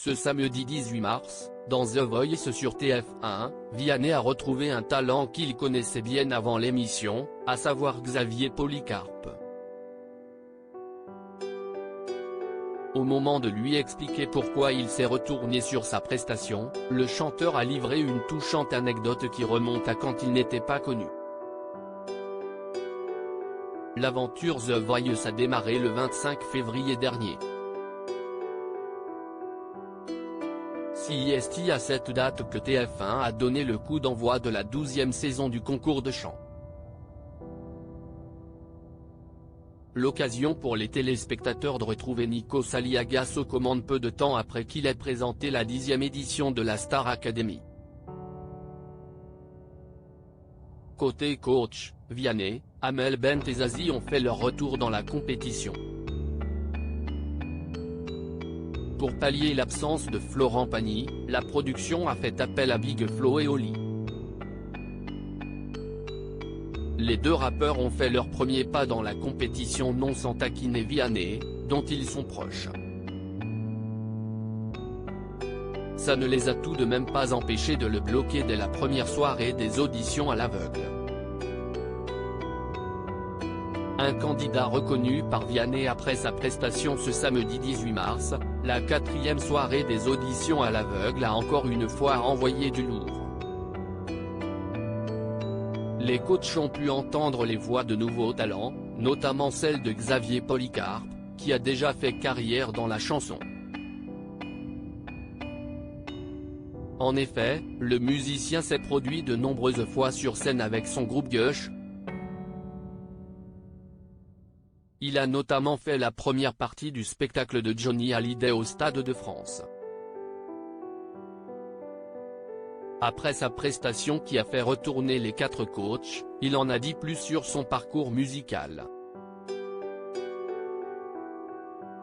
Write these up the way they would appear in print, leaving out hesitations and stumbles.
Ce samedi 18 mars, dans The Voice sur TF1, Vianney a retrouvé un talent qu'il connaissait bien avant l'émission, à savoir Xavier Policarpe. Au moment de lui expliquer pourquoi il s'est retourné sur sa prestation, le chanteur a livré une touchante anecdote qui remonte à quand il n'était pas connu. L'aventure The Voice a démarré le 25 février dernier. C'est à cette date que TF1 a donné le coup d'envoi de la 12e saison du concours de chant. L'occasion pour les téléspectateurs de retrouver Nikos Aliagas aux commandes peu de temps après qu'il ait présenté la 10e édition de la Star Academy. Côté coach, Vianney, Amel Bent et Zazie ont fait leur retour dans la compétition. Pour pallier l'absence de Florent Pagny, la production a fait appel à Big Flo et Oli. Les deux rappeurs ont fait leur premier pas dans la compétition non sans taquiner Vianney, dont ils sont proches. Ça ne les a tout de même pas empêchés de le bloquer dès la première soirée des auditions à l'aveugle. Un candidat reconnu par Vianney après sa prestation ce samedi 18 mars, la 4e soirée des auditions à l'aveugle a encore une fois envoyé du lourd. Les coachs ont pu entendre les voix de nouveaux talents, notamment celle de Xavier Policarpe, qui a déjà fait carrière dans la chanson. En effet, le musicien s'est produit de nombreuses fois sur scène avec son groupe Gush. Il a notamment fait la première partie du spectacle de Johnny Hallyday au Stade de France. Après sa prestation qui a fait retourner les 4 coachs, il en a dit plus sur son parcours musical.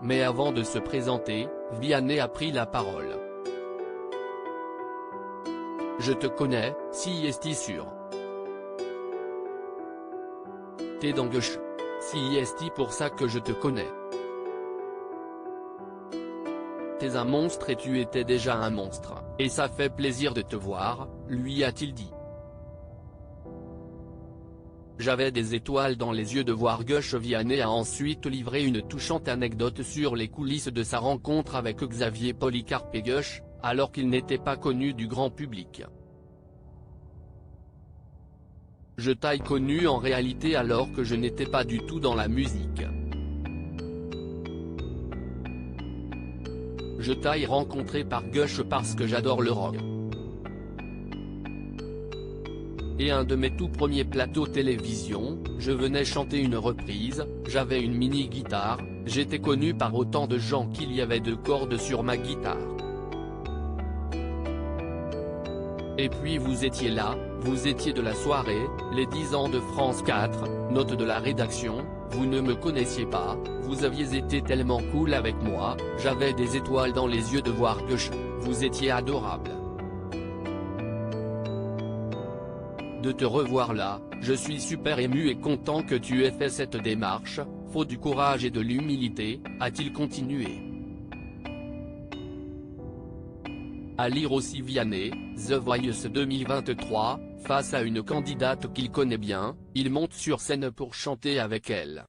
Mais avant de se présenter, Vianney a pris la parole. Je te connais, c'est sûr. T'es dans Gush. C'est pour ça que je te connais. T'es un monstre et tu étais déjà un monstre, et ça fait plaisir de te voir, lui a-t-il dit. J'avais des étoiles dans les yeux de voir Gush. Vianney a ensuite livré une touchante anecdote sur les coulisses de sa rencontre avec Xavier Policarpe et Gush, alors qu'il n'était pas connu du grand public. Je t'ai connu en réalité alors que je n'étais pas du tout dans la musique. Je t'ai rencontré par Gush parce que j'adore le rock. Et un de mes tout premiers plateaux télévision, je venais chanter une reprise, j'avais une mini-guitare, j'étais connu par autant de gens qu'il y avait 2 cordes sur ma guitare. Et puis vous étiez là, vous étiez de la soirée, les 10 ans de France 4, note de la rédaction, vous ne me connaissiez pas, vous aviez été tellement cool avec moi, j'avais des étoiles dans les yeux de voir Gush, vous étiez adorable. De te revoir là, je suis super ému et content que tu aies fait cette démarche, faut du courage et de l'humilité, a-t-il continué. À lire aussi Vianney, The Voice 2023, face à une candidate qu'il connaît bien, il monte sur scène pour chanter avec elle.